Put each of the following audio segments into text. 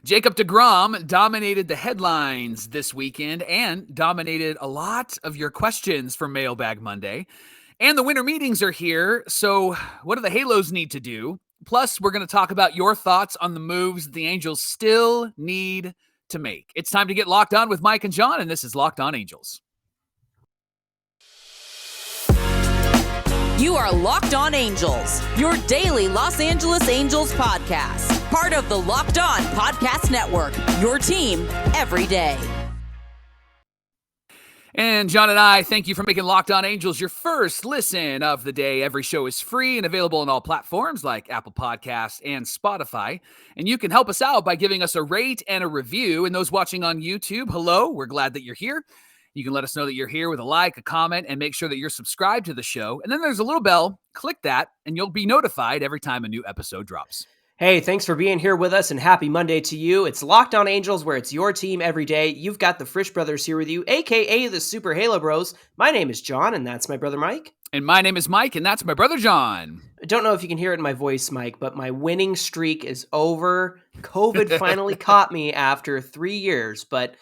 Jacob DeGrom dominated the headlines this weekend and dominated a lot of your questions for Mailbag Monday. And the winter meetings are here, so what do the Halos need to do? Plus, we're going to talk about your thoughts on the moves the Angels still need to make. It's time to get locked on with Mike and John, and this is Locked On Angels. You are Locked On Angels, your daily Los Angeles Angels podcast. Part of the Locked On Podcast Network, your team every day. And John and I thank you for making Locked On Angels your first listen of the day. Every show is free and available on all platforms like Apple Podcasts and Spotify. And you can help us out by giving us a rate and a review. And those watching on YouTube, hello, we're glad that you're here. You can let us know that you're here with a like, a comment, and make sure that you're subscribed to the show. And then there's a little bell. Click that, and you'll be notified every time a new episode drops. Hey, thanks for being here with us, and happy Monday to you. It's Locked On Angels, where it's your team every day. You've got the Frisch Brothers here with you, a.k.a. the Super Halo Bros. My name is John, and that's my brother Mike. And my name is Mike, and that's my brother John. I don't know if you can hear it in my voice, Mike, but my winning streak is over. COVID finally caught me after 3 years, but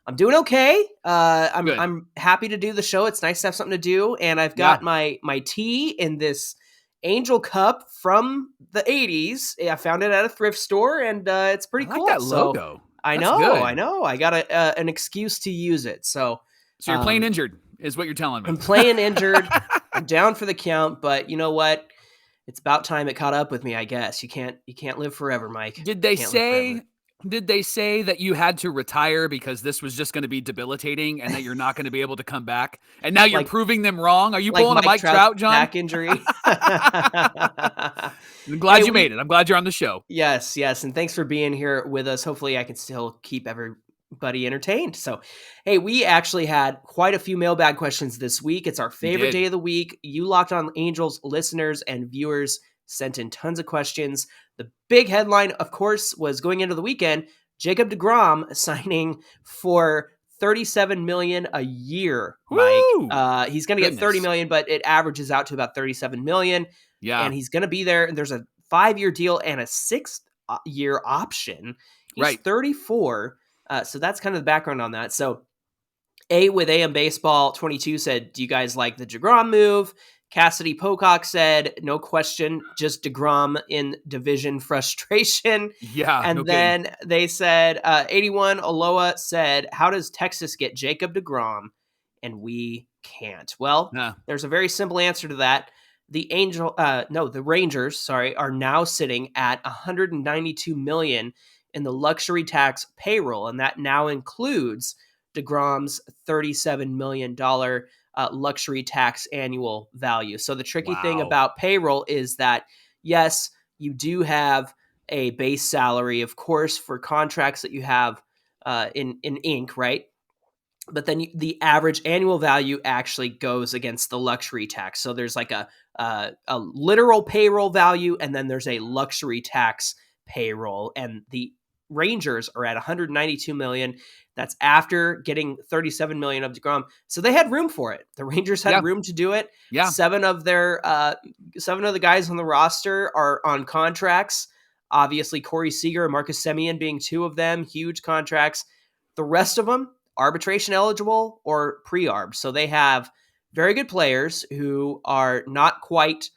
I'm doing okay. I'm happy to do the show. It's nice to have something to do, and I've got my tea in this Angel Cup from the 80s. I found it at a thrift store, and it's pretty cool. That logo. So, I know. I got an excuse to use it. So you're playing injured, is what you're telling me. I'm playing injured. I'm down for the count, but you know what? It's about time it caught up with me, I guess. You can't live forever, Mike. Did they say that you had to retire because this was just going to be debilitating and that you're not going to be able to come back? And now you're proving them wrong? Are you pulling a Mike Trout, John? Back injury. I'm glad you made it. I'm glad you're on the show. Yes. And thanks for being here with us. Hopefully I can still keep everybody entertained. So, hey, we actually had quite a few mailbag questions this week. It's our favorite day of the week. You Locked On Angels listeners and viewers sent in tons of questions. The big headline, of course, was going into the weekend, Jacob DeGrom signing for $37 million a year, Mike. He's going to get $30 million, but it averages out to about $37 million. Yeah. And he's going to be there. And there's a 5-year deal and a 6-year option. He's 34. So that's kind of the background on that. So with AM Baseball 22 said, do you guys like the DeGrom move? Cassidy Pocock said, no question, just DeGrom in division frustration. Yeah. And then they said, 81 Aloha said, how does Texas get Jacob DeGrom? And we can't. Well, there's a very simple answer to that. The Rangers, are now sitting at $192 million in the luxury tax payroll. And that now includes DeGrom's $37 million luxury tax annual value. So the tricky thing about payroll is that, yes, you do have a base salary, of course, for contracts that you have in ink, right? But then the average annual value actually goes against the luxury tax. So there's like a literal payroll value, and then there's a luxury tax payroll. And the Rangers are at $192 million. That's after getting $37 million of DeGrom. So they had room for it. The Rangers had room to do it. Yeah. Seven of the guys on the roster are on contracts. Obviously, Corey Seager and Marcus Semien being two of them, huge contracts. The rest of them, arbitration eligible or pre-arb. So they have very good players who are not quite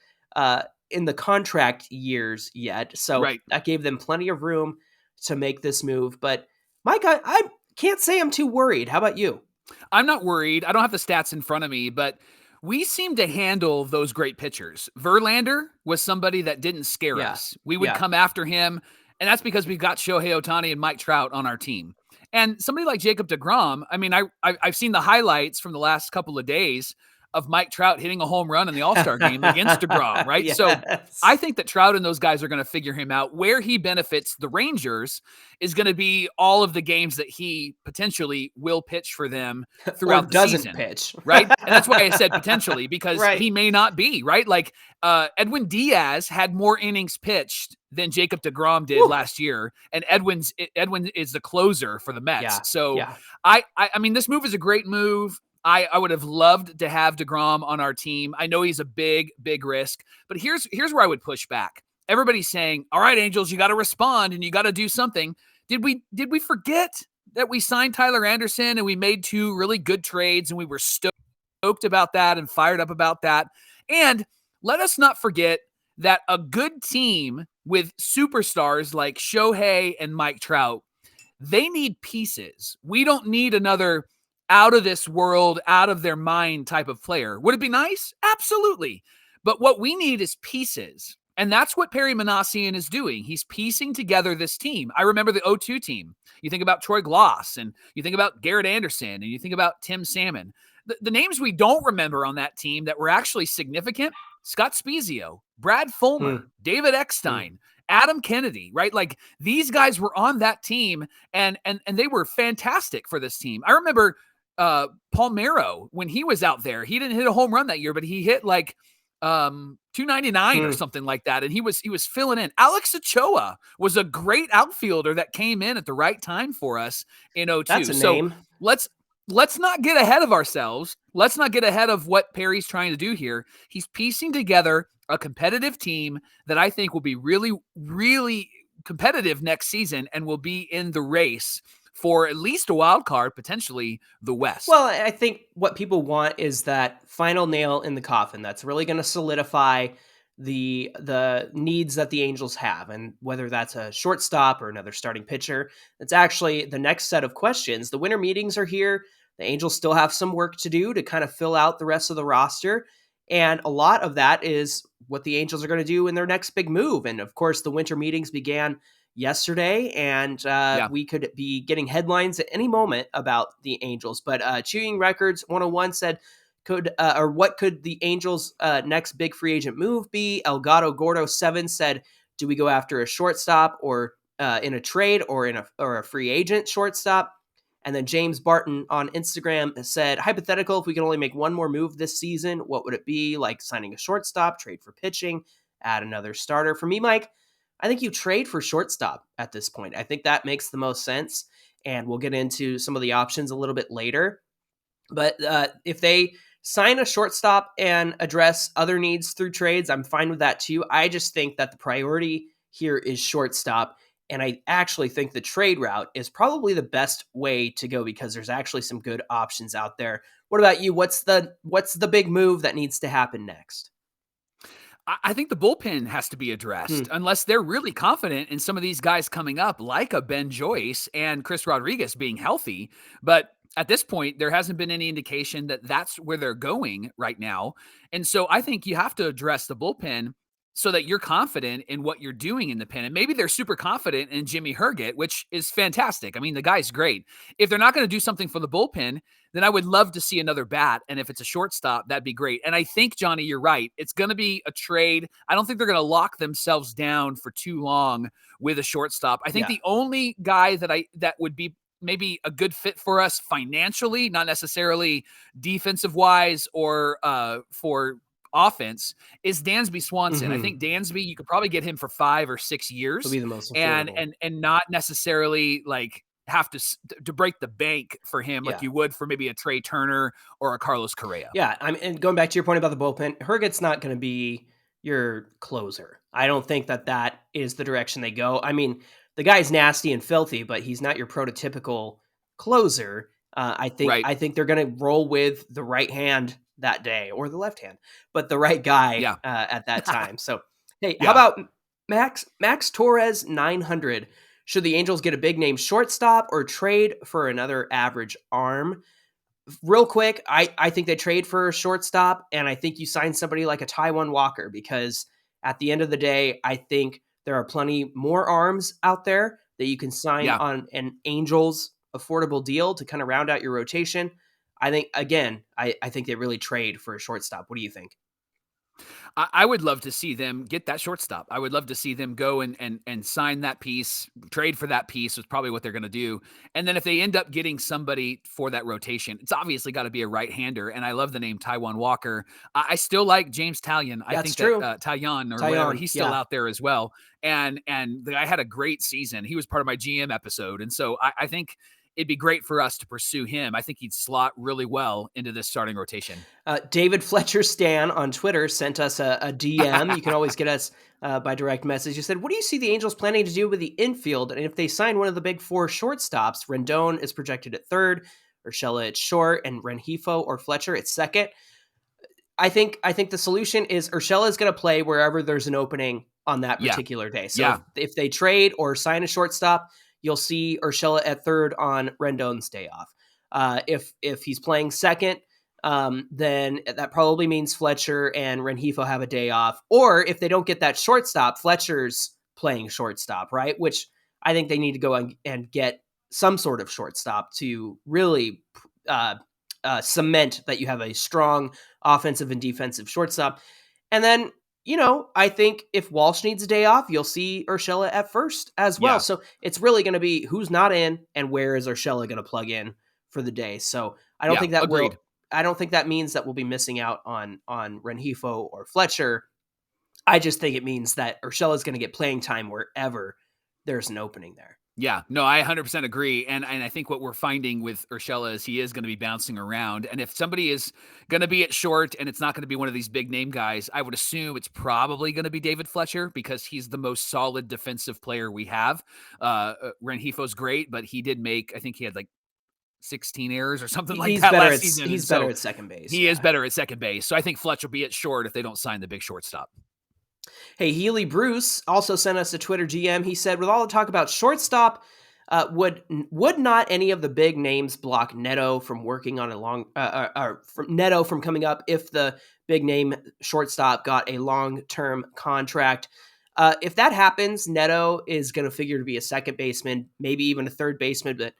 in the contract years yet. So that gave them plenty of room to make this move. But Mike, I can't say I'm too worried. How about you? I'm not worried. I don't have the stats in front of me, but we seem to handle those great pitchers. Verlander was somebody that didn't scare us. We would come after him, and that's because we've got Shohei Ohtani and Mike Trout on our team. And somebody like Jacob DeGrom, I mean, I've seen the highlights from the last couple of days of Mike Trout hitting a home run in the All-Star game against DeGrom, right? Yes. So I think that Trout and those guys are going to figure him out. Where he benefits the Rangers is going to be all of the games that he potentially will pitch for them throughout the season. Doesn't pitch. Right? And that's why I said potentially, because he may not be, right? Like Edwin Diaz had more innings pitched than Jacob DeGrom did last year. And Edwin is the closer for the Mets. Yeah. So I mean, this move is a great move. I would have loved to have DeGrom on our team. I know he's a big, big risk, but here's where I would push back. Everybody's saying, all right, Angels, you got to respond and you got to do something. Did we forget that we signed Tyler Anderson and we made 2 really good trades and we were stoked about that and fired up about that? And let us not forget that a good team with superstars like Shohei and Mike Trout, they need pieces. We don't need another out of this world, out of their mind type of player. Would it be nice? Absolutely. But what we need is pieces. And that's what Perry Minasian is doing. He's piecing together this team. I remember the 0-2 team. You think about Troy Gloss, and you think about Garrett Anderson, and you think about Tim Salmon. The names we don't remember on that team that were actually significant: Scott Spezio, Brad Fulmer, David Eckstein, Adam Kennedy, right? Like, these guys were on that team, and they were fantastic for this team. I remember Palmeiro, when he was out there, he didn't hit a home run that year, but he hit like 299 or something like that. And he was filling in. Alex Ochoa was a great outfielder that came in at the right time for us in 0-2. That's a name. Let's not get ahead of ourselves. Let's not get ahead of what Perry's trying to do here. He's piecing together a competitive team that I think will be really, really competitive next season and will be in the race for at least a wild card, potentially the West. Well, I think what people want is that final nail in the coffin that's really going to solidify the needs that the Angels have, and whether that's a shortstop or another starting pitcher. It's actually the next set of questions. The winter meetings are here. The Angels still have some work to do to kind of fill out the rest of the roster, and a lot of that is what the Angels are going to do in their next big move. And of course, the winter meetings began yesterday, and we could be getting headlines at any moment about the Angels. But Chewing Records 101 said, what could the Angels' next big free agent move be? Elgato Gordo 7 said, do we go after a shortstop or in a trade or a free agent shortstop? And then James Barton on Instagram said, hypothetical, if we can only make one more move this season, what would it be? Like signing a shortstop, trade for pitching, add another starter. For me, Mike, I think you trade for shortstop at this point. I think that makes the most sense, and we'll get into some of the options a little bit later. But if they sign a shortstop and address other needs through trades, I'm fine with that too. I just think that the priority here is shortstop, and I actually think the trade route is probably the best way to go because there's actually some good options out there. What about you? What's the big move that needs to happen next? I think the bullpen has to be addressed unless they're really confident in some of these guys coming up, like a Ben Joyce and Chris Rodriguez being healthy. But at this point, there hasn't been any indication that that's where they're going right now. And so I think you have to address the bullpen so that you're confident in what you're doing in the pen. And maybe they're super confident in Jimmy Herget, which is fantastic. I mean, the guy's great. If they're not going to do something for the bullpen, then I would love to see another bat. And if it's a shortstop, that'd be great. And I think, Johnny, you're right. It's going to be a trade. I don't think they're going to lock themselves down for too long with a shortstop. I think the only guy that would be maybe a good fit for us financially, not necessarily defensive wise or for offense, is Dansby Swanson. I think Dansby, you could probably get him for 5 or 6 years. He'll be the most affordable. and not necessarily like have to break the bank for him like you would for maybe a Trea Turner or a Carlos Correa. Yeah, and going back to your point about the bullpen, Herget's not going to be your closer. I don't think that is the direction they go. I mean, the guy's nasty and filthy, but he's not your prototypical closer. I think they're going to roll with the right hand that day, or the left hand, but the right guy at that time. So, hey, how about Max Torres 900? Should the Angels get a big name shortstop or trade for another average arm? Real quick, I think they trade for a shortstop, and I think you sign somebody like a Taijuan Walker, because at the end of the day, I think there are plenty more arms out there that you can sign on an Angels affordable deal to kind of round out your rotation. I think, again, I think they really trade for a shortstop. What do you think? I would love to see them get that shortstop. I would love to see them go and sign that piece, trade for that piece is probably what they're going to do. And then if they end up getting somebody for that rotation, it's obviously got to be a right-hander. And I love the name Taijuan Walker. I still like James Taillon. I think true. That Taillon or whatever, he's still out there as well. And the guy had a great season. He was part of my GM episode. And so I think it'd be great for us to pursue him. I think he'd slot really well into this starting rotation. David Fletcher Stan on Twitter sent us a DM. You can always get us by direct message. He said, what do you see the Angels planning to do with the infield? And if they sign one of the big four shortstops, Rendon is projected at third, Urshela at short, and Rengifo or Fletcher at second. I think the solution is Urshela is going to play wherever there's an opening on that particular day. So if they trade or sign a shortstop, you'll see Urshela at third on Rendon's day off. If he's playing second, then that probably means Fletcher and Rengifo have a day off. Or if they don't get that shortstop, Fletcher's playing shortstop, right? Which I think they need to go and get some sort of shortstop to really cement that you have a strong offensive and defensive shortstop. And then, I think if Walsh needs a day off, you'll see Urshela at first as well. Yeah. So it's really going to be who's not in and where is Urshela going to plug in for the day. So I don't think that I don't think that means that we'll be missing out on Rengifo or Fletcher. I just think it means that Urshela is going to get playing time wherever there's an opening there. Yeah, no, I 100% agree. And I think what we're finding with Urshela is he is going to be bouncing around. And if somebody is going to be at short and it's not going to be one of these big name guys, I would assume it's probably going to be David Fletcher because he's the most solid defensive player we have. Rengifo's great, but he did make, I think he had like 16 errors or something like that last season. He's better at second base. He is better at second base. So I think Fletcher will be at short if they don't sign the big shortstop. Hey, Healy Bruce also sent us a Twitter GM. He said, with all the talk about shortstop, would not any of the big names block Neto from working on a long, Neto from coming up if the big name shortstop got a long-term contract? If that happens, Neto is going to figure to be a second baseman, maybe even a third baseman, but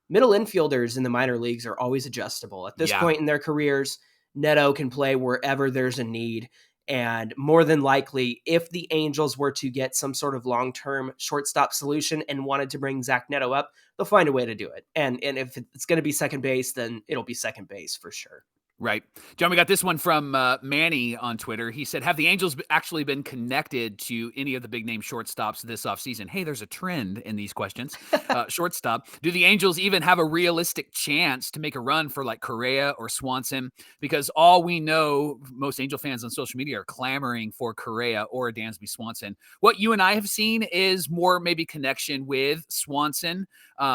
middle infielders in the minor leagues are always adjustable. At this point in their careers, Neto can play wherever there's a need. And more than likely, if the Angels were to get some sort of long-term shortstop solution and wanted to bring Zach Neto up, they'll find a way to do it. And if it's going to be second base, then it'll be second base for sure. Right. John, we got this one from Manny on Twitter. He said, have the Angels actually been connected to any of the big name shortstops this offseason? Hey, there's a trend in these questions. Shortstop. Do the Angels even have a realistic chance to make a run for like Correa or Swanson? Because all we know, most Angel fans on social media are clamoring for Correa or Dansby Swanson. What you and I have seen is more maybe connection with Swanson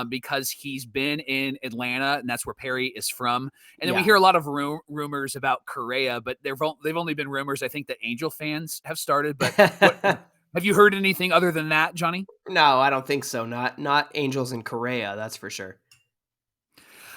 because he's been in Atlanta and that's where Perry is from. And then we hear a lot of rumors about Correa, but they've only been rumors I think that Angel fans have started. But have you heard anything other than that, Johnny? No, I don't think so. Not Angels and Correa, that's for sure.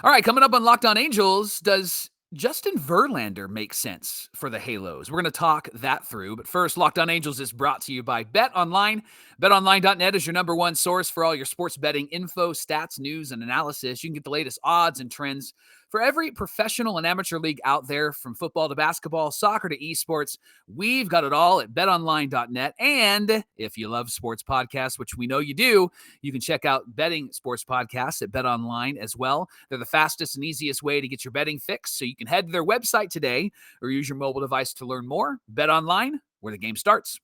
All right, coming up on Locked On Angels, does Justin Verlander make sense for the Halos? We're going to talk that through. But first, Locked On Angels is brought to you by BetOnline. BetOnline.net is your number one source for all your sports betting info, stats, news, and analysis. You can get the latest odds and trends for every professional and amateur league out there, from football to basketball, soccer to esports. We've got it all at betonline.net. And if you love sports podcasts, which we know you do, you can check out betting sports podcasts at BetOnline as well. They're the fastest and easiest way to get your betting fix. So you can head to their website today or use your mobile device to learn more. BetOnline, where the game starts.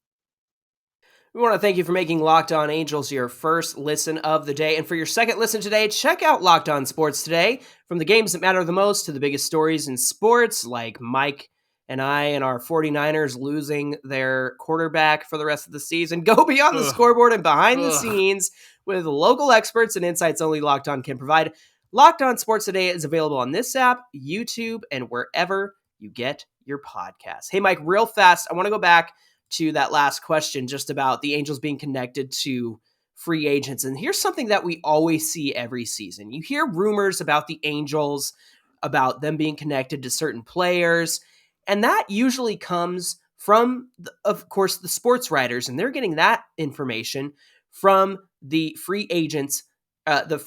We want to thank you for making Locked On Angels your first listen of the day. And for your second listen today, check out Locked On Sports Today. From the games that matter the most to the biggest stories in sports, like Mike and I and our 49ers losing their quarterback for the rest of the season. Go beyond the scoreboard and behind the scenes with local experts and insights only Locked On can provide. Locked On Sports Today is available on this app, YouTube, and wherever you get your podcasts. Hey, Mike, real fast, I want to go back to that last question just about the Angels being connected to free agents. And here's something that we always see every season. You hear rumors about the Angels, about them being connected to certain players, and that usually comes from, of course, the sports writers, and they're getting that information from the free agents, the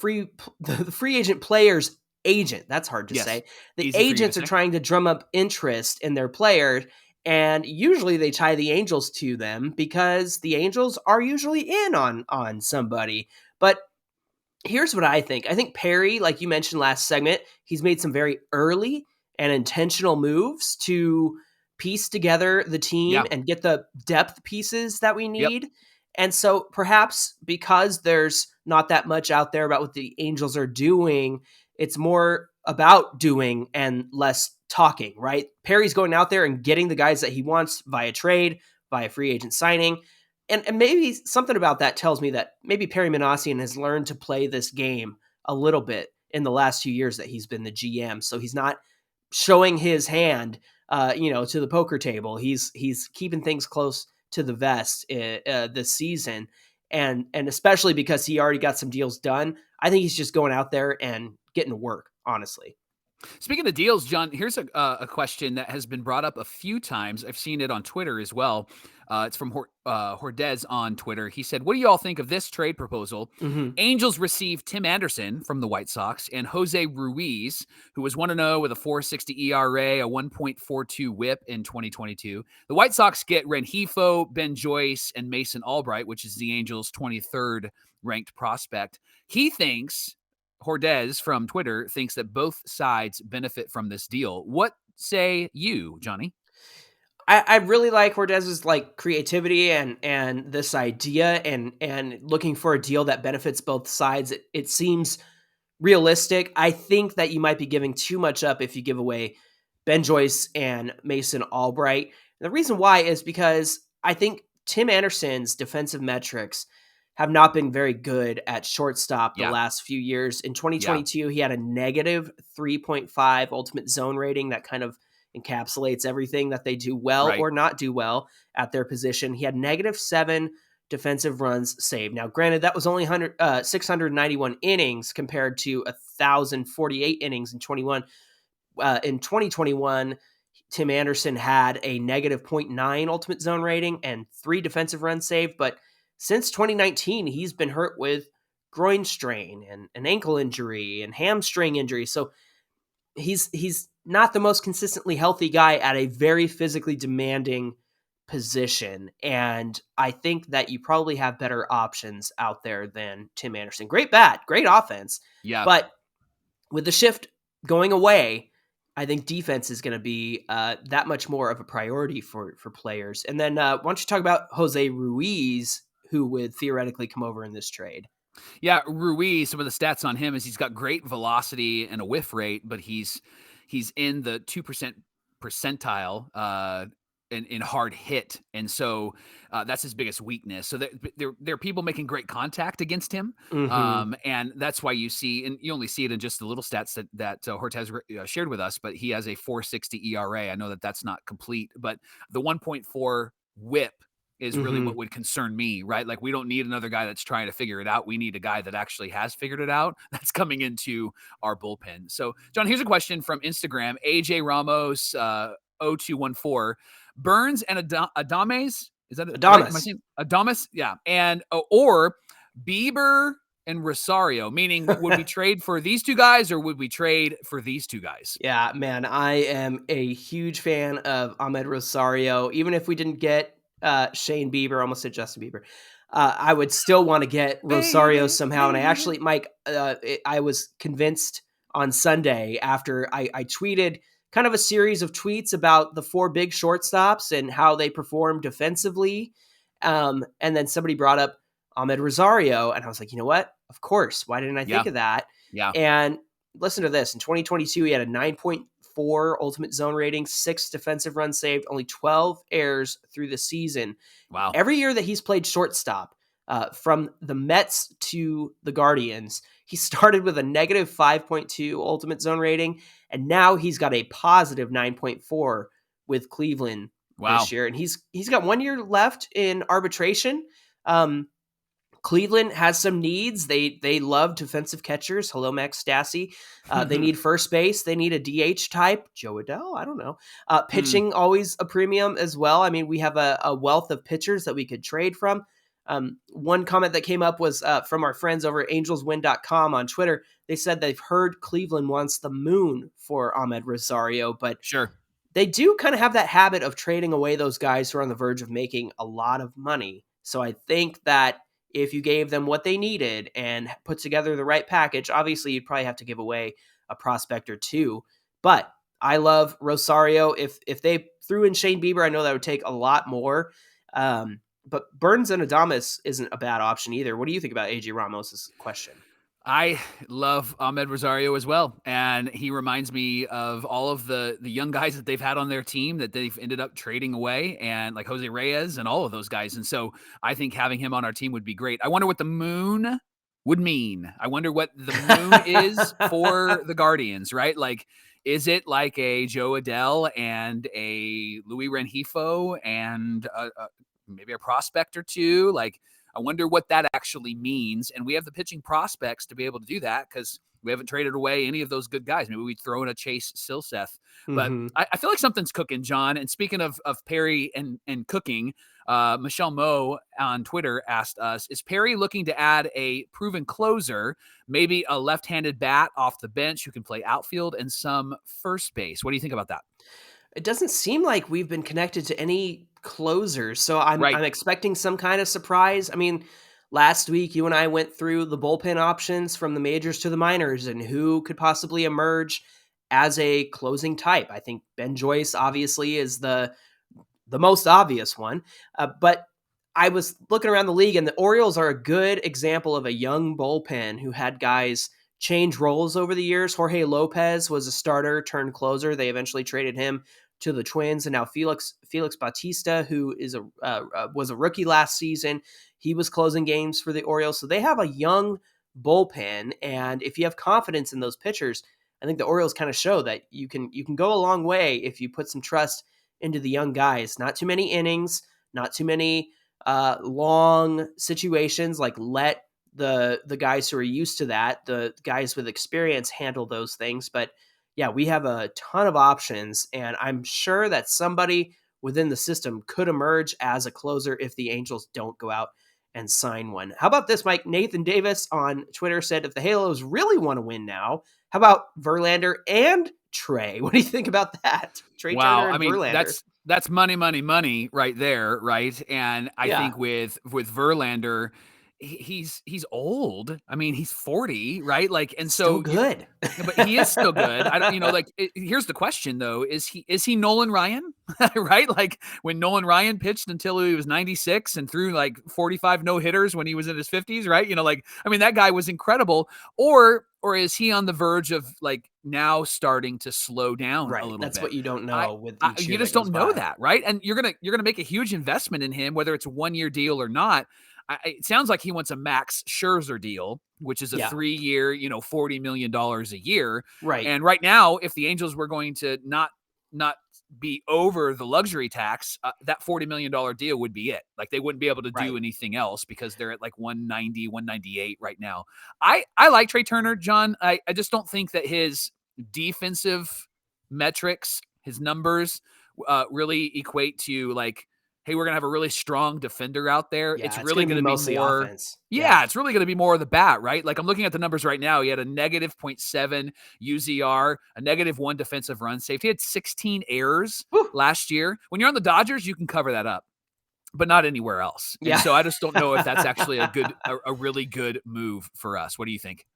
free agent players' agent. That's hard to say. The agents are trying to drum up interest in their players. And usually they tie the Angels to them because the Angels are usually in on somebody. But here's what I think. I think Perry, like you mentioned last segment, he's made some very early and intentional moves to piece together the team and get the depth pieces that we need. And so perhaps because there's not that much out there about what the Angels are doing, it's more about doing and less talking, right? Perry's going out there and getting the guys that he wants via trade, via free agent signing. And maybe something about that tells me that maybe Perry Minasian has learned to play this game a little bit in the last 2 years that he's been the GM. So he's not showing his hand, to the poker table. He's keeping things close to the vest this season. And especially because he already got some deals done, I think he's just going out there and getting to work, honestly. Speaking of deals, John, here's a question that has been brought up a few times. I've seen it on Twitter as well. It's from Hordez on Twitter. He said, what do you all think of this trade proposal? Mm-hmm. Angels received Tim Anderson from the White Sox and Jose Ruiz, who was 1-0 with a 4.60 ERA, a 1.42 whip in 2022. The White Sox get Rengifo, Ben Joyce, and Mason Albright, which is the Angels' 23rd ranked prospect. He thinks... Hordez from Twitter thinks that both sides benefit from this deal. What say you, Johnny? I really like Hordez's creativity and this idea and looking for a deal that benefits both sides. It seems realistic. I think that you might be giving too much up if you give away Ben Joyce and Mason Albright. And the reason why is because I think Tim Anderson's defensive metrics have not been very good at shortstop the last few years. In 2022, he had a negative 3.5 ultimate zone rating that kind of encapsulates everything that they do well or not do well at their position. He had -7 defensive runs saved. Now, granted, that was only 691 innings compared to 1,048 innings in 21. In 2021, Tim Anderson had a -0.9 ultimate zone rating and 3 defensive runs saved, but since 2019, he's been hurt with groin strain and an ankle injury and hamstring injury. So he's not the most consistently healthy guy at a very physically demanding position. And I think that you probably have better options out there than Tim Anderson. Great bat, great offense. Yeah. But with the shift going away, I think defense is going to be that much more of a priority for players. And then why don't you talk about Jose Ruiz, who would theoretically come over in this trade? Yeah, Ruiz, some of the stats on him is he's got great velocity and a whiff rate, but he's in the 2% percentile in hard hit. And so that's his biggest weakness. So there are people making great contact against him. Mm-hmm. And that's why you see, and you only see it in just the little stats that Hortez shared with us, but he has a 4.60 ERA. I know that that's not complete, but the 1.4 whip is really what would concern me, right? Like, we don't need another guy that's trying to figure it out. We need a guy that actually has figured it out that's coming into our bullpen. So, John, here's a question from Instagram. AJ Ramos 0214. Burns and Adames, is that Adames? Right? Adames, yeah. And or Bieber and Rosario, meaning would we trade for these two guys or would we trade for these two guys? Yeah, man, I am a huge fan of Amed Rosario. Even if we didn't get Shane Bieber, almost said Justin Bieber, I would still want to get Rosario somehow. And I actually, Mike, I was convinced on Sunday after I tweeted kind of a series of tweets about the 4 big shortstops and how they perform defensively. And then somebody brought up Amed Rosario, and I was like, you know what? Of course. Why didn't I think of that? Yeah. And listen to this. In 2022, he had a 9.4 ultimate zone rating, 6 defensive runs saved, only 12 errors through the season. Wow. Every year that he's played shortstop, from the Mets to the Guardians, he started with a -5.2 ultimate zone rating, and now he's got a positive 9.4 with Cleveland this year. And he's got 1 year left in arbitration. Cleveland has some needs. They love defensive catchers. Hello, Max Stassi. They need first base. They need a DH type. Joe Adell. I don't know. Pitching always a premium as well. I mean, we have a wealth of pitchers that we could trade from. One comment that came up was from our friends over at angelswin.com on Twitter. They said they've heard Cleveland wants the moon for Amed Rosario, but sure, they do kind of have that habit of trading away those guys who are on the verge of making a lot of money. So I think that if you gave them what they needed and put together the right package, obviously you'd probably have to give away a prospect or two. But I love Rosario. If they threw in Shane Bieber, I know that would take a lot more. but Burns and Adames isn't a bad option either. What do you think about AJ Ramos's question? I love Amed Rosario as well. And he reminds me of all of the young guys that they've had on their team that they've ended up trading away, and like Jose Reyes and all of those guys. And so I think having him on our team would be great. I wonder what the moon would mean. I wonder what the moon is for the Guardians, right? Like, is it like a Joe Adell and a Louis Rengifo and maybe a prospect or two? Like, I wonder what that actually means. And we have the pitching prospects to be able to do that because we haven't traded away any of those good guys. Maybe we'd throw in a Chase Silseth. But I feel like something's cooking, John. And speaking of Perry and cooking, Michelle Moe on Twitter asked us, is Perry looking to add a proven closer, maybe a left-handed bat off the bench who can play outfield and some first base? What do you think about that? It doesn't seem like we've been connected to any closers, so I'm expecting some kind of surprise. I mean, last week you and I went through the bullpen options from the majors to the minors and who could possibly emerge as a closing type. I think Ben Joyce obviously is the most obvious one, but I was looking around the league, and the Orioles are a good example of a young bullpen who had guys change roles over the years. Jorge Lopez was a starter turned closer. They eventually traded him to the Twins, and now Felix Bautista, who is was a rookie last season, he was closing games for the Orioles. So they have a young bullpen, and if you have confidence in those pitchers, I think the Orioles kind of show that you can go a long way if you put some trust into the young guys. Not too many innings, not too many long situations. Like, let the guys who are used to that, the guys with experience, handle those things. But yeah, we have a ton of options, and I'm sure that somebody within the system could emerge as a closer if the Angels don't go out and sign one. How about this, Mike? Nathan Davis on Twitter said, if the Halos really want to win now, how about Verlander and Trey? What do you think about that? Trea Turner and Verlander. That's money right there, right? And I think with Verlander, he's old. I mean, he's 40, right? Like, and so still good, but he is still good. I don't, here's the question though: is he Nolan Ryan, right? Like when Nolan Ryan pitched until he was 96 and threw like 45 no hitters when he was in his 50s, right? That guy was incredible. Or is he on the verge of like now starting to slow down a little bit? That's what you don't know you just don't know that, right? And you're gonna make a huge investment in him, whether it's a 1-year deal or not. It sounds like he wants a Max Scherzer deal, which is a 3-year, $40 million a year. Right. And right now, if the Angels were going to not be over the luxury tax, that $40 million deal would be it. Like they wouldn't be able to do anything else because they're at like 190, 198 right now. I like Trea Turner, John. I just don't think that his defensive metrics, his numbers really equate to like, hey, we're going to have a really strong defender out there. Yeah, it's really going to be mostly more offense. Yeah, it's really going to be more of the bat, right? Like I'm looking at the numbers right now. He had a negative 0.7 UZR, a -1 defensive run saved. He had 16 errors last year. When you're on the Dodgers, you can cover that up, but not anywhere else. Yeah. And so I just don't know if that's actually a really good move for us. What do you think?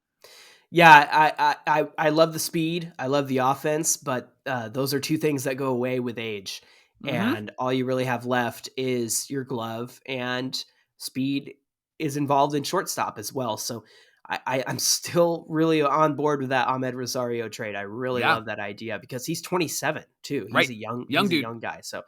Yeah, I love the speed. I love the offense, but those are two things that go away with age. And all you really have left is your glove, and speed is involved in shortstop as well. So I'm still really on board with that Amed Rosario trade. I really love that idea because he's 27 too. He's a young dude. A young guy. So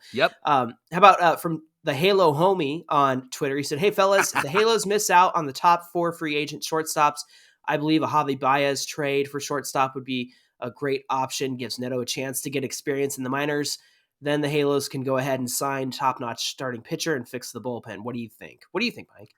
how about from the Halo homie on Twitter? He said, "Hey fellas, if the Halos miss out on the top 4 free agent shortstops, I believe a Javi Baez trade for shortstop would be a great option. Gives Neto a chance to get experience in the minors. Then the Halos can go ahead and sign top-notch starting pitcher and fix the bullpen." What do you think? What do you think, Mike?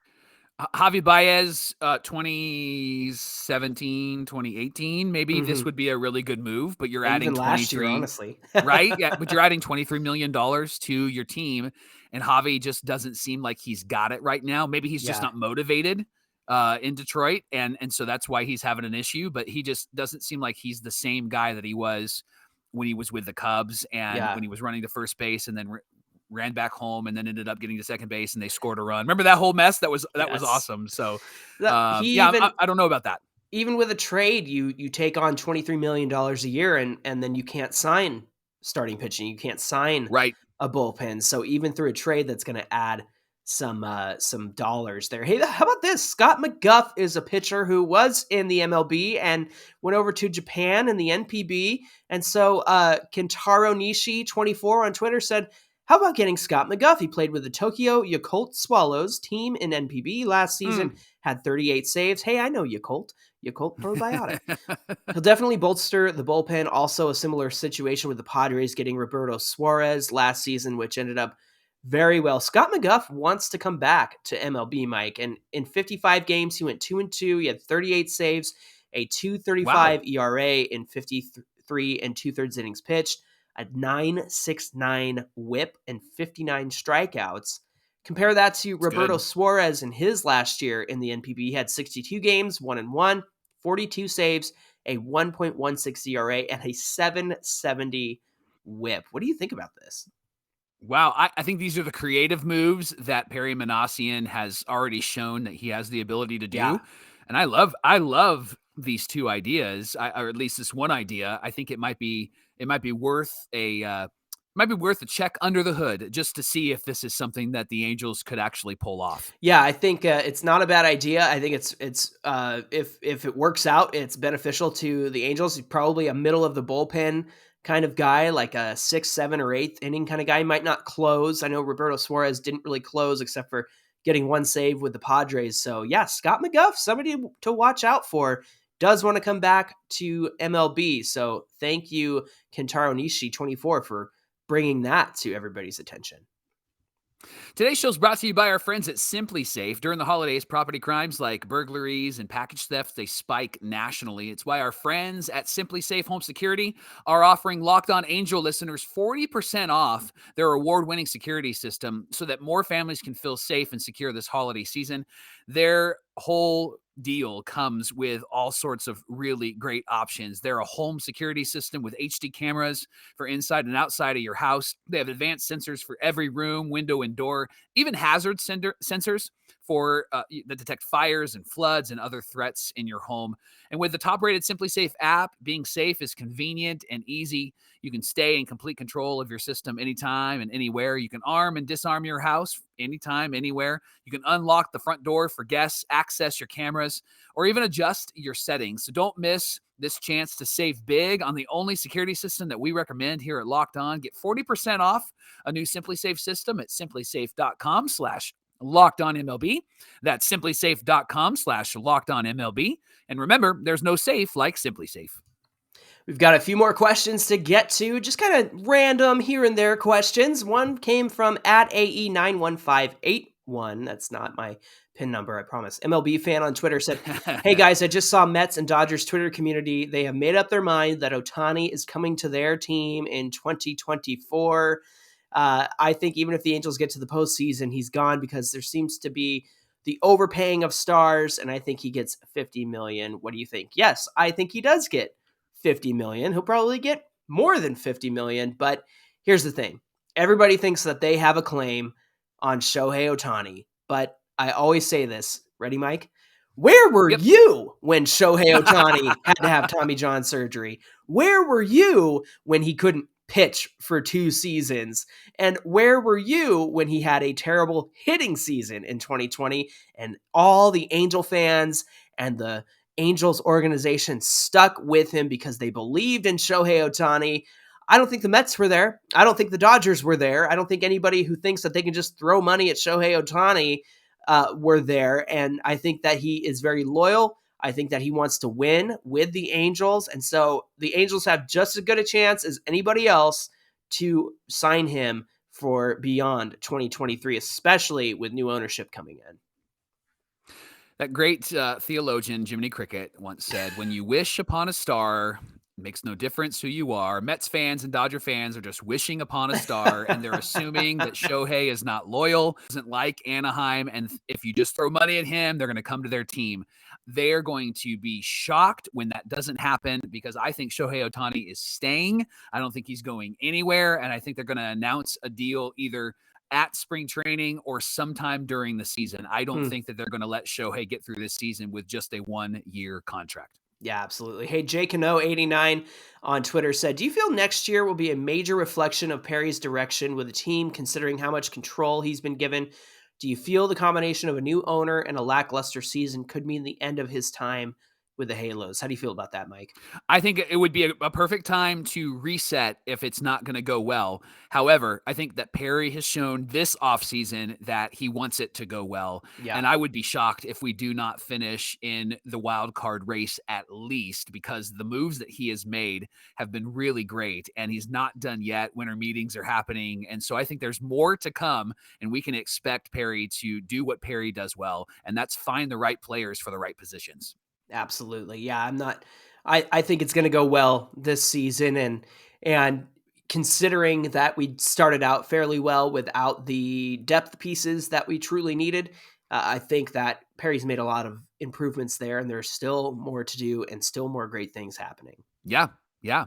Javi Baez, 2017, 2018, maybe this would be a really good move, but you're adding 23, last year, honestly. Right? Yeah, but you're adding $23 million to your team, and Javi just doesn't seem like he's got it right now. Maybe he's just not motivated in Detroit, and so that's why he's having an issue, but he just doesn't seem like he's the same guy that he was when he was with the Cubs and when he was running to first base and then ran back home and then ended up getting to second base and they scored a run. Remember that whole mess? That was awesome. So I don't know about that. Even with a trade, you take on $23 million a year and then you can't sign starting pitching. You can't sign a bullpen. So even through a trade that's going to add some dollars there. Hey, how about this? Scott McGough is a pitcher who was in the MLB and went over to Japan in the NPB. And so Kentaro Nishi 24 on Twitter said, how about getting Scott McGough? He played with the Tokyo Yakult Swallows team in NPB last season, had 38 saves. Hey, I know Yakult probiotic. He'll definitely bolster the bullpen. Also a similar situation with the Padres getting Roberto Suarez last season, which ended up very well. Scott McGough wants to come back to MLB, Mike. And in 55 games, he went 2-2. He had 38 saves, a 2.35 ERA in 53 2/3 innings pitched, a 9.69 WHIP, and 59 strikeouts. Compare that to Roberto Suarez in his last year in the NPB. He had 62 games, 1-1, 42 saves, a 1.16 ERA, and a 7.70 WHIP. What do you think about this? Wow, I think these are the creative moves that Perry Minasian has already shown that he has the ability to do. Yeah. And I love these two ideas, or at least this one idea. I think it might be worth a check under the hood just to see if this is something that the Angels could actually pull off. Yeah, I think it's not a bad idea. I think it's if it works out, it's beneficial to the Angels. He's probably a middle of the bullpen kind of guy, like a 6th, 7th, or 8th inning kind of guy. He might not close. I know Roberto Suarez didn't really close except for getting one save with the Padres. So yeah, Scott McGough, somebody to watch out for, does want to come back to MLB. So thank you, Kentaro Nishi 24, for bringing that to everybody's attention. Today's show is brought to you by our friends at Simply Safe. During the holidays, property crimes like burglaries and package theft, they spike nationally. It's why our friends at Simply Safe Home Security are offering Locked On Angel listeners 40% off their award-winning security system so that more families can feel safe and secure this holiday season. Their whole deal comes with all sorts of really great options. They're a home security system with HD cameras for inside and outside of your house. They have advanced sensors for every room, window, and door, even hazard sensors for that detect fires and floods and other threats in your home. And with the top-rated Simply Safe app, being safe is convenient and easy. You can stay in complete control of your system anytime and anywhere. You can arm and disarm your house anytime, anywhere. You can unlock the front door for guests, access your cameras, or even adjust your settings. So don't miss this chance to save big on the only security system that we recommend here at Locked On. Get 40% off a new Simply Safe system at simplysafe.com/LockedOnMLB. That's simplysafe.com/LockedOnMLB. And remember, there's no safe like Simply Safe. We've got a few more questions to get to, just kind of random here and there questions. One came from @AE91581. That's not my PIN number, I promise. MLB fan on Twitter said, hey guys, I just saw Mets and Dodgers Twitter community. They have made up their mind that Ohtani is coming to their team in 2024. I think even if the Angels get to the postseason, he's gone because there seems to be the overpaying of stars, and I think he gets $50 million. What do you think? Yes, I think he does get $50 million. He'll probably get more than $50 million, but here's the thing. Everybody thinks that they have a claim on Shohei Ohtani, but I always say this. Ready, Mike? Where were you when Shohei Ohtani had to have Tommy John surgery? Where were you when he couldn't pitch for 2 seasons? And where were you when he had a terrible hitting season in 2020 and all the Angel fans and the Angels organization stuck with him because they believed in Shohei Ohtani? I don't think the Mets were there. I don't think the Dodgers were there. I don't think anybody who thinks that they can just throw money at Shohei Ohtani were there. And I think that he is very loyal. I think that he wants to win with the Angels. And so the Angels have just as good a chance as anybody else to sign him for beyond 2023, especially with new ownership coming in. That great theologian, Jiminy Cricket, once said, when you wish upon a star, it makes no difference who you are. Mets fans and Dodger fans are just wishing upon a star, and they're assuming that Shohei is not loyal, doesn't like Anaheim, and if you just throw money at him, they're going to come to their team. They're going to be shocked when that doesn't happen because I think Shohei Ohtani is staying. I don't think he's going anywhere, and I think they're going to announce a deal either at spring training or sometime during the season. I don't think that they're going to let Shohei get through this season with just a 1-year contract. Yeah, absolutely. Hey, JCano89 on Twitter said, do you feel next year will be a major reflection of Perry's direction with the team, considering how much control he's been given Do you feel the combination of a new owner and a lackluster season could mean the end of his time with the Halos? How do you feel about that, Mike? I think it would be a perfect time to reset if it's not going to go well. However, I think that Perry has shown this offseason that he wants it to go well. Yeah. And I would be shocked if we do not finish in the wild card race at least, because the moves that he has made have been really great and he's not done yet. Winter meetings are happening. And so I think there's more to come, and we can expect Perry to do what Perry does well. And that's find the right players for the right positions. Absolutely. Yeah, I think it's going to go well this season, and considering that we started out fairly well without the depth pieces that we truly needed, I think that Perry's made a lot of improvements there, and there's still more to do and still more great things happening. Yeah. Yeah.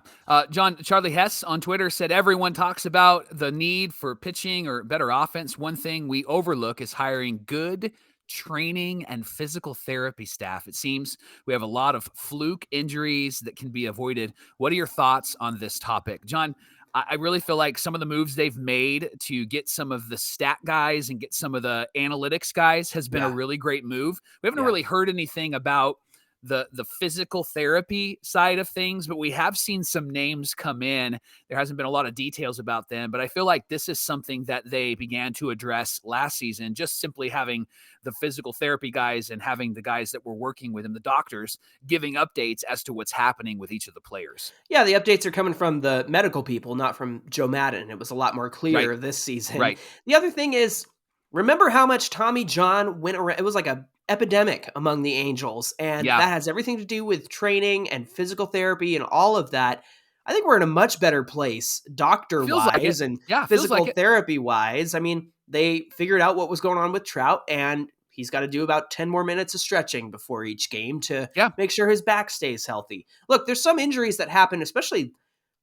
Charlie Hess on Twitter said, everyone talks about the need for pitching or better offense. One thing we overlook is hiring good training and physical therapy staff. It seems we have a lot of fluke injuries that can be avoided. What are your thoughts on this topic? John, I really feel like some of the moves they've made to get some of the stat guys and get some of the analytics guys has been a really great move. We haven't really heard anything about the physical therapy side of things, but we have seen some names come in. There hasn't been a lot of details about them, but I feel like this is something that they began to address last season, just simply having the physical therapy guys and having the guys that were working with them, the doctors, giving updates as to what's happening with each of the players. Yeah, the updates are coming from the medical people, not from Joe Madden. It was a lot more clear this season. Right. The other thing is, remember how much Tommy John went around? It was like a epidemic among the Angels, and that has everything to do with training and physical therapy and all of that. I think we're in a much better place doctor-wise and physical therapy-wise. I mean, they figured out what was going on with Trout, and he's got to do about 10 more minutes of stretching before each game to make sure his back stays healthy. Look, there's some injuries that happen, especially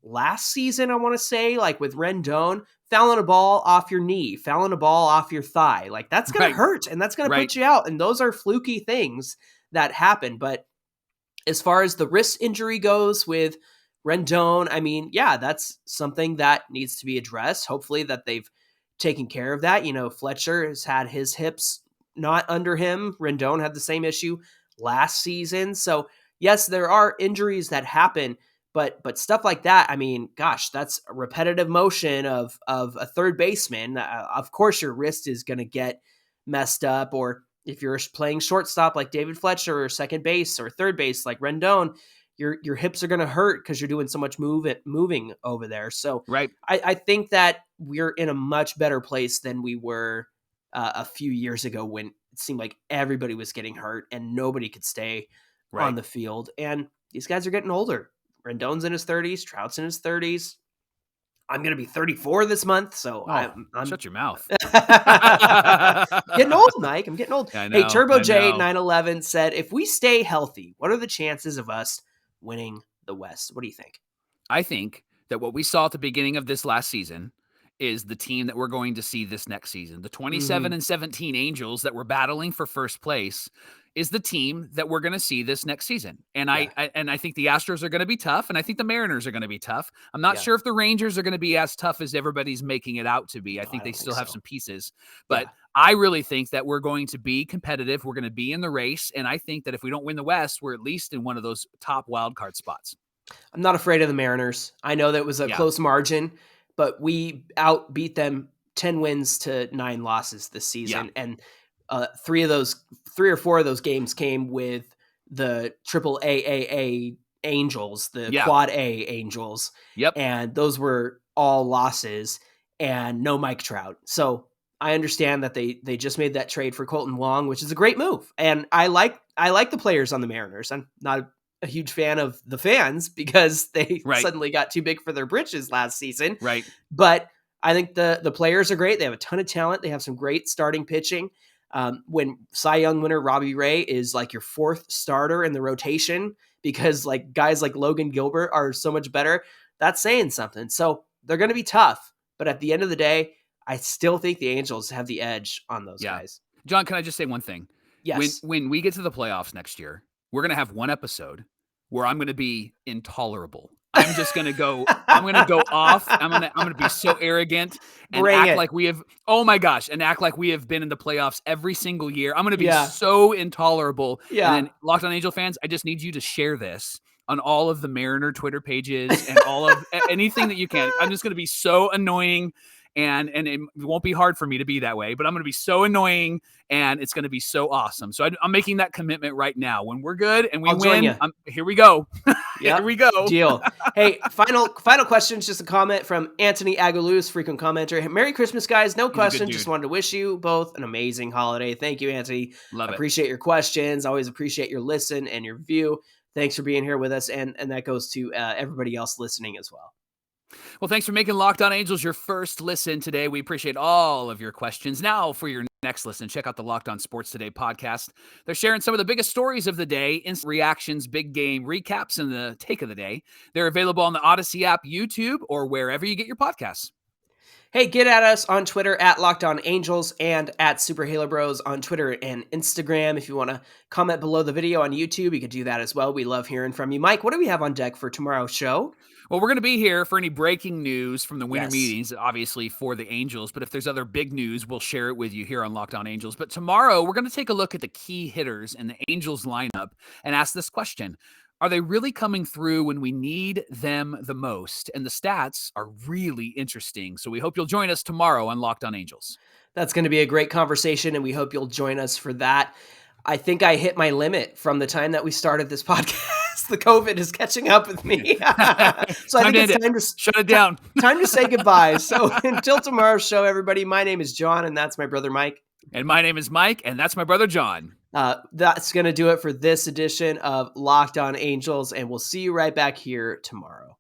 last season, I want to say, like with Rendon, fouling a ball off your knee, fouling a ball off your thigh. Like, that's going to hurt, and that's going to put you out. And those are fluky things that happen. But as far as the wrist injury goes with Rendon, I mean, that's something that needs to be addressed. Hopefully that they've taken care of that. You know, Fletcher has had his hips not under him. Rendon had the same issue last season. So, yes, there are injuries that happen. But stuff like that, I mean, gosh, that's a repetitive motion of a third baseman. Of course, your wrist is going to get messed up. Or if you're playing shortstop like David Fletcher, or second base or third base like Rendon, your hips are going to hurt because you're doing so much moving over there. So I think that we're in a much better place than we were a few years ago, when it seemed like everybody was getting hurt and nobody could stay on the field. And these guys are getting older. Rendon's in his 30s. Trout's in his 30s. I'm going to be 34 this month, so I'm shut your mouth. Getting old, Mike. I'm getting old. I know, Hey, Turbo J 911 said, if we stay healthy, what are the chances of us winning the West? What do you think? I think that what we saw at the beginning of this last season is the team that we're going to see this next season. The 27-17 Angels that were battling for first place is the team that we're going to see this next season. And I think the Astros are going to be tough, and I think the Mariners are going to be tough. I'm not sure if the Rangers are going to be as tough as everybody's making it out to be. I think they still have some pieces. But I really think that we're going to be competitive. We're going to be in the race. And I think that if we don't win the West, we're at least in one of those top wild card spots. I'm not afraid of the Mariners. I know that was a close margin, but we outbeat them 10 wins to 9 losses this season. And 3 or 4 of those games came with the triple AAA Angels, the quad A Angels. And those were all losses and no Mike Trout. So I understand that they just made that trade for Colton Wong, which is a great move. And I like the players on the Mariners. I'm not a huge fan of the fans because they suddenly got too big for their britches last season. But I think the players are great. They have a ton of talent. They have some great starting pitching. When Cy Young winner Robbie Ray is like your 4th starter in the rotation because like guys like Logan Gilbert are so much better, that's saying something. So they're going to be tough. But at the end of the day, I still think the Angels have the edge on those guys. John, can I just say one thing? Yes. When we get to the playoffs next year, we're going to have one episode where I'm going to be intolerable I'm just going to go. I'm going to go off. I'm going to be so arrogant and act like we have. Oh my gosh, and act like we have been in the playoffs every single year. I'm going to be so intolerable. Yeah. And then Locked On Angel fans, I just need you to share this on all of the Mariner Twitter pages and all of anything that you can. I'm just going to be so annoying. And it won't be hard for me to be that way, but I'm going to be so annoying and it's going to be so awesome. So I'm making that commitment right now. When we're good and we win, here we go. Here we go. Deal. Hey, final questions. Just a comment from Anthony Aguiluz, frequent commenter. Hey, Merry Christmas, guys. No question. Just wanted to wish you both an amazing holiday. Thank you, Anthony. Love it. Appreciate your questions. Always appreciate your listen and your view. Thanks for being here with us. And that goes to everybody else listening as well. Well, thanks for making Locked On Angels your first listen today. We appreciate all of your questions. Now, for your next listen, check out the Locked On Sports Today podcast. They're sharing some of the biggest stories of the day, instant reactions, big game recaps, and the take of the day. They're available on the Odyssey app, YouTube, or wherever you get your podcasts. Hey, get at us on Twitter at Locked On Angels and at Super Halo Bros on Twitter and Instagram. If you want to comment below the video on YouTube, you could do that as well. We love hearing from you. Mike, what do we have on deck for tomorrow's show? Well, we're going to be here for any breaking news from the winter meetings, obviously for the Angels. But if there's other big news, we'll share it with you here on Locked On Angels. But tomorrow, we're going to take a look at the key hitters in the Angels lineup and ask this question. Are they really coming through when we need them the most? And the stats are really interesting. So we hope you'll join us tomorrow on Locked On Angels. That's going to be a great conversation, and we hope you'll join us for that. I think I hit my limit from the time that we started this podcast. The COVID is catching up with me. So I think it's time to shut it down. Time to say goodbye. So until tomorrow's show, everybody, my name is John, and that's my brother Mike. And my name is Mike, and that's my brother John. That's going to do it for this edition of Locked On Angels, and we'll see you right back here tomorrow.